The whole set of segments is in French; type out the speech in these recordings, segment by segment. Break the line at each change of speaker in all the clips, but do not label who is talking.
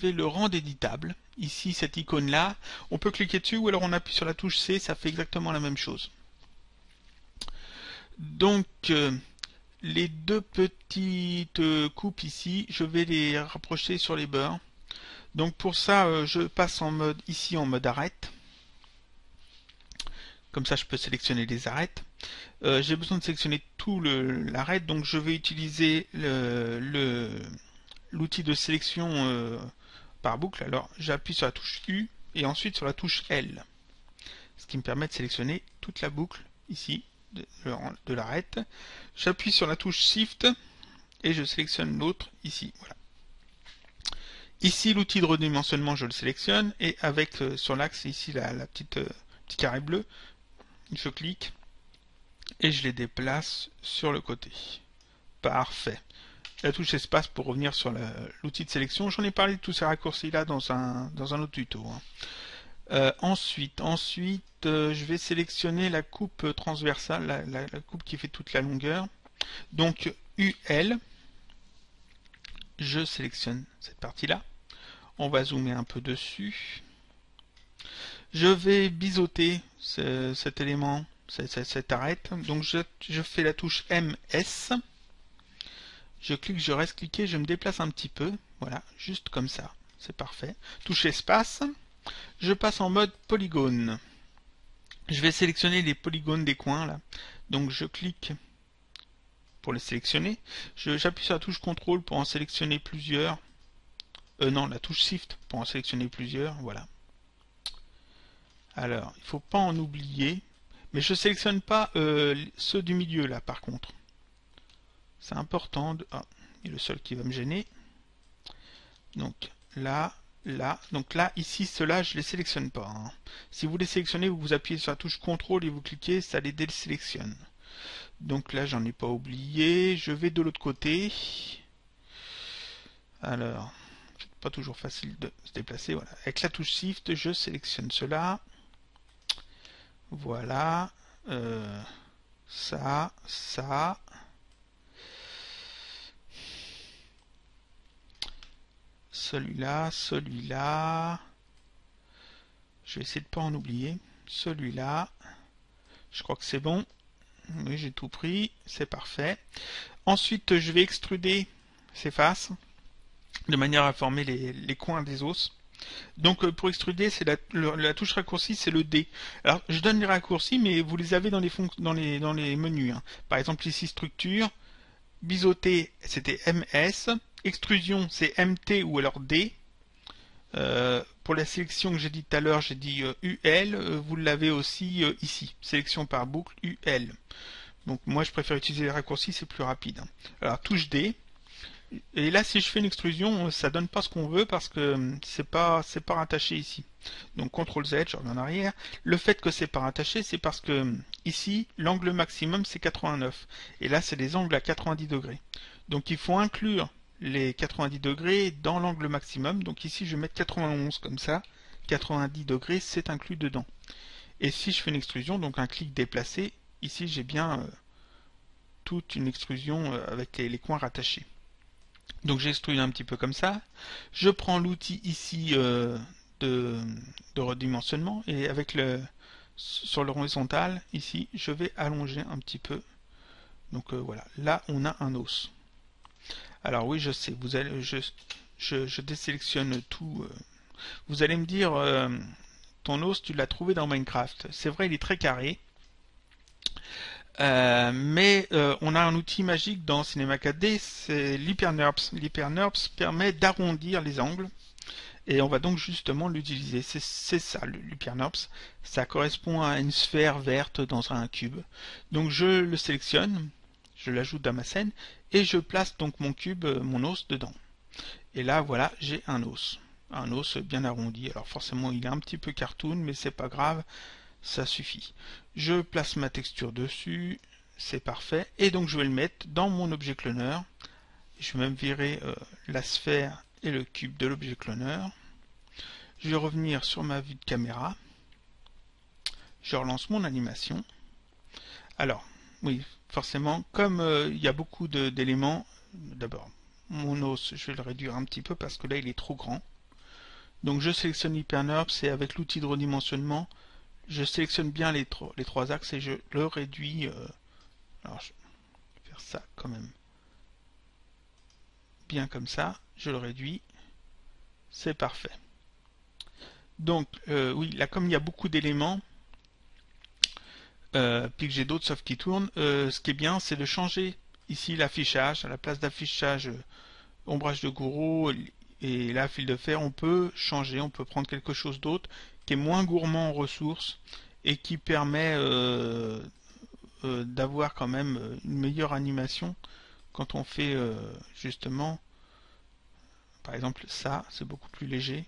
vais le rendre éditable. Ici, cette icône-là, on peut cliquer dessus ou alors on appuie sur la touche C, ça fait exactement la même chose. Donc, les deux petites coupes ici, je vais les rapprocher sur les bords. Donc pour ça, je passe en mode ici en mode arête. Comme ça, je peux sélectionner les arêtes. J'ai besoin de sélectionner tout l'arête, donc je vais utiliser l'outil de sélection par boucle. Alors j'appuie sur la touche U et ensuite sur la touche L, ce qui me permet de sélectionner toute la boucle ici de l'arête. J'appuie sur la touche Shift et je sélectionne l'autre ici. Voilà. Ici l'outil de redimensionnement, je le sélectionne et avec sur l'axe ici la petit carré bleu, je clique et je les déplace sur le côté. Parfait. La touche espace pour revenir sur l'outil de sélection. J'en ai parlé de tous ces raccourcis là dans un autre tuto. Ensuite, je vais sélectionner la coupe transversale, la coupe qui fait toute la longueur. Donc UL, je sélectionne cette partie-là. On va zoomer un peu dessus. Je vais biseauter cet élément, cette arête. Donc je fais la touche MS. Je clique, je reste cliqué, je me déplace un petit peu. Voilà, juste comme ça. C'est parfait. Touche espace. Je passe en mode polygone. Je vais sélectionner les polygones des coins là. Donc je clique pour les sélectionner. J'appuie sur la touche CTRL pour en sélectionner plusieurs. Non, la touche Shift pour en sélectionner plusieurs. Voilà. Alors, il ne faut pas en oublier. Mais je ne sélectionne pas ceux du milieu là par contre. C'est important. Ah, il est le seul qui va me gêner. Donc là. Donc là, ici, ceux-là, je ne les sélectionne pas. Hein. Si vous les sélectionnez, vous appuyez sur la touche CTRL et vous cliquez, ça les désélectionne. Donc là, j'en ai pas oublié. Je vais de l'autre côté. Alors, c'est pas toujours facile de se déplacer. Voilà. Avec la touche Shift, je sélectionne cela. Voilà. Ça. Celui-là. Je vais essayer de ne pas en oublier. Celui-là. Je crois que c'est bon. Oui, j'ai tout pris. C'est parfait. Ensuite, je vais extruder ces faces de manière à former les coins des os. Donc pour extruder, c'est la touche raccourci, c'est le D. Alors je donne les raccourcis, mais vous les avez dans les menus. Hein. Par exemple ici structure, biseauter c'était MS, extrusion c'est MT ou alors D. Pour la sélection que j'ai dit tout à l'heure, j'ai dit UL, vous l'avez aussi ici, sélection par boucle UL. Donc moi je préfère utiliser les raccourcis, c'est plus rapide. Hein. Alors touche D. Et là, si je fais une extrusion, ça donne pas ce qu'on veut parce que c'est pas rattaché ici. Donc CTRL Z, je reviens en arrière. Le fait que c'est pas rattaché, c'est parce que ici, l'angle maximum c'est 89. Et là, c'est des angles à 90 degrés. Donc il faut inclure les 90 degrés dans l'angle maximum. Donc ici, je vais mettre 91 comme ça. 90 degrés, c'est inclus dedans. Et si je fais une extrusion, donc un clic déplacé, ici j'ai bien toute une extrusion avec les coins rattachés. Donc j'extrude un petit peu comme ça. Je prends l'outil ici de redimensionnement et avec sur l'horizontal ici, je vais allonger un petit peu. Donc voilà, là on a un os. Alors oui, je sais, je désélectionne tout. Vous allez me dire, ton os, tu l'as trouvé dans Minecraft. C'est vrai, il est très carré. Mais on a un outil magique dans Cinema 4D, c'est l'HyperNURBS. L'HyperNURBS permet d'arrondir les angles et on va donc justement l'utiliser. C'est ça, l'HyperNURBS. Ça correspond à une sphère verte dans un cube. Donc je le sélectionne, je l'ajoute dans ma scène et je place donc mon cube, mon os dedans. Et là voilà, j'ai un os bien arrondi. Alors forcément il est un petit peu cartoon, mais c'est pas grave. Ça suffit. Je place ma texture dessus, c'est parfait. Et donc je vais le mettre dans mon objet cloner. Je vais même virer la sphère et le cube de l'objet cloner. Je vais revenir sur ma vue de caméra. Je relance mon animation. Alors, oui, forcément, comme il y a beaucoup d'éléments, d'abord, mon os, je vais le réduire un petit peu parce que là il est trop grand. Donc je sélectionne HyperNURBS et avec l'outil de redimensionnement, je sélectionne bien les trois axes et je le réduis. Alors je vais faire ça quand même bien comme ça, je le réduis, c'est parfait. Donc oui, là comme il y a beaucoup d'éléments, puis que j'ai d'autres softs qui tournent, ce qui est bien c'est de changer ici l'affichage. À la place d'affichage ombrage de Gouraud et là fil de fer, on peut changer, on peut prendre quelque chose d'autre qui est moins gourmand en ressources et qui permet d'avoir quand même une meilleure animation quand on fait justement, par exemple ça, c'est beaucoup plus léger.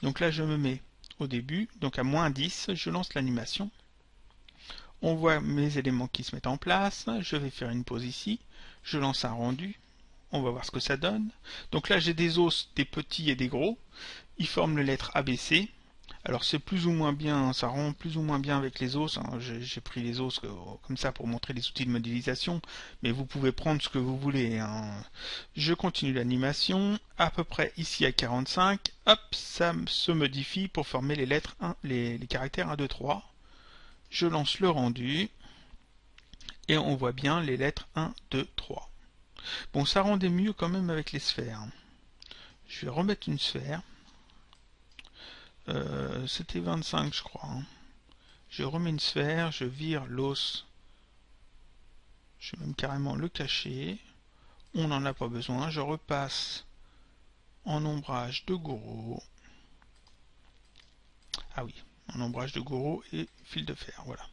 Donc là je me mets au début, donc à moins 10, je lance l'animation. On voit mes éléments qui se mettent en place, je vais faire une pause ici, je lance un rendu, on va voir ce que ça donne. Donc là j'ai des os, des petits et des gros, ils forment les lettres ABC. Alors c'est plus ou moins bien, ça rend plus ou moins bien avec les os. J'ai pris les os comme ça pour montrer les outils de modélisation, mais vous pouvez prendre ce que vous voulez. Je continue l'animation, à peu près ici à 45, hop, ça se modifie pour former les lettres 1, les caractères 1, 2, 3. Je lance le rendu, et on voit bien les lettres 1, 2, 3. Bon, ça rendait mieux quand même avec les sphères. Je vais remettre une sphère. C'était 25 je crois. Je remets une sphère, je vire l'os. Je vais même carrément le cacher. On n'en a pas besoin. Je repasse en ombrage de Gouraud. Ah oui, en ombrage de Gouraud et fil de fer. Voilà.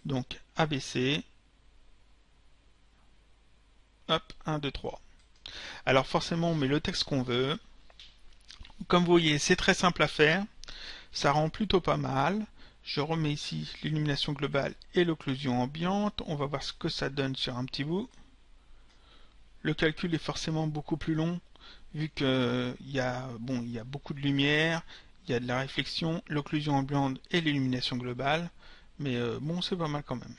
Donc ABC. Hop, 1, 2, 3. Alors forcément on met le texte qu'on veut. Comme vous voyez, c'est très simple à faire. Ça rend plutôt pas mal. Je remets ici l'illumination globale et l'occlusion ambiante. On va voir ce que ça donne sur un petit bout. Le calcul est forcément beaucoup plus long, vu qu'il y a beaucoup de lumière, il y a de la réflexion, l'occlusion ambiante et l'illumination globale. Mais bon, c'est pas mal quand même.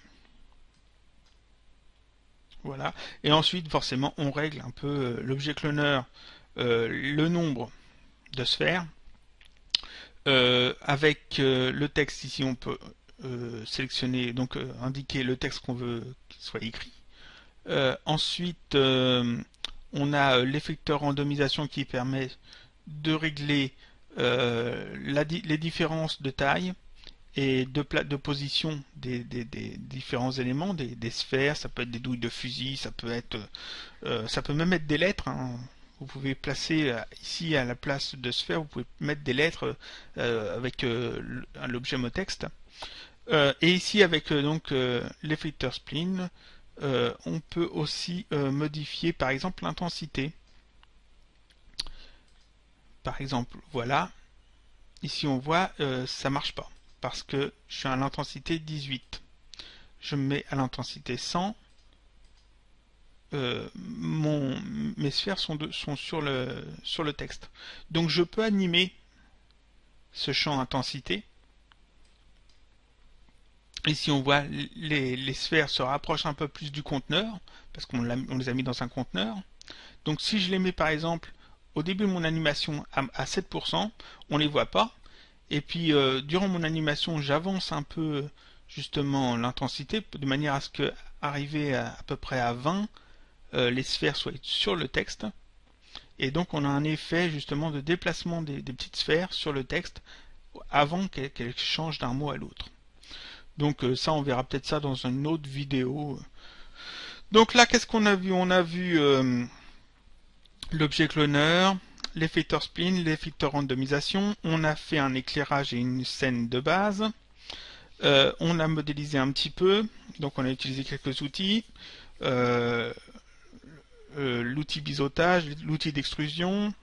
Voilà. Et ensuite, forcément, on règle un peu l'objet cloneur, le nombre de sphères. Avec le texte ici on peut sélectionner, donc indiquer le texte qu'on veut qu'il soit écrit. Ensuite on a l'effecteur randomisation qui permet de régler les différences de taille et de position des différents éléments, des sphères, ça peut être des douilles de fusil, ça peut même être des lettres, hein. Vous pouvez placer ici à la place de sphère, vous pouvez mettre des lettres avec l'objet mot-texte. Et ici avec l'effecteur spline, on peut aussi modifier par exemple l'intensité. Par exemple, voilà, ici on voit ça marche pas parce que je suis à l'intensité 18. Je me mets à l'intensité 100. Mes sphères sont sur le texte. Donc je peux animer ce champ intensité. Ici on voit les sphères se rapprochent un peu plus du conteneur, parce qu'on les a mis dans un conteneur. Donc si je les mets par exemple au début de mon animation à 7%, on ne les voit pas. Et puis durant mon animation, j'avance un peu justement l'intensité, de manière à ce que arriver à peu près à 20, les sphères soient sur le texte, et donc on a un effet justement de déplacement des petites sphères sur le texte avant qu'elles changent d'un mot à l'autre. Donc ça on verra peut-être ça dans une autre vidéo. Donc là qu'est-ce qu'on a vu? On a vu l'objet cloneur, l'effecteur spline, l'effecteur randomisation, on a fait un éclairage et une scène de base, on a modélisé un petit peu, donc on a utilisé quelques outils, l'outil biseautage, l'outil d'extrusion,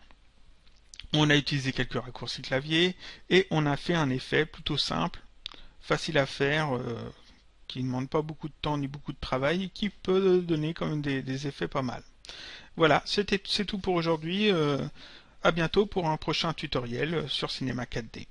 on a utilisé quelques raccourcis clavier et on a fait un effet plutôt simple, facile à faire, qui ne demande pas beaucoup de temps ni beaucoup de travail et qui peut donner quand même des effets pas mal. Voilà, c'est tout pour aujourd'hui. À bientôt pour un prochain tutoriel sur Cinema 4D.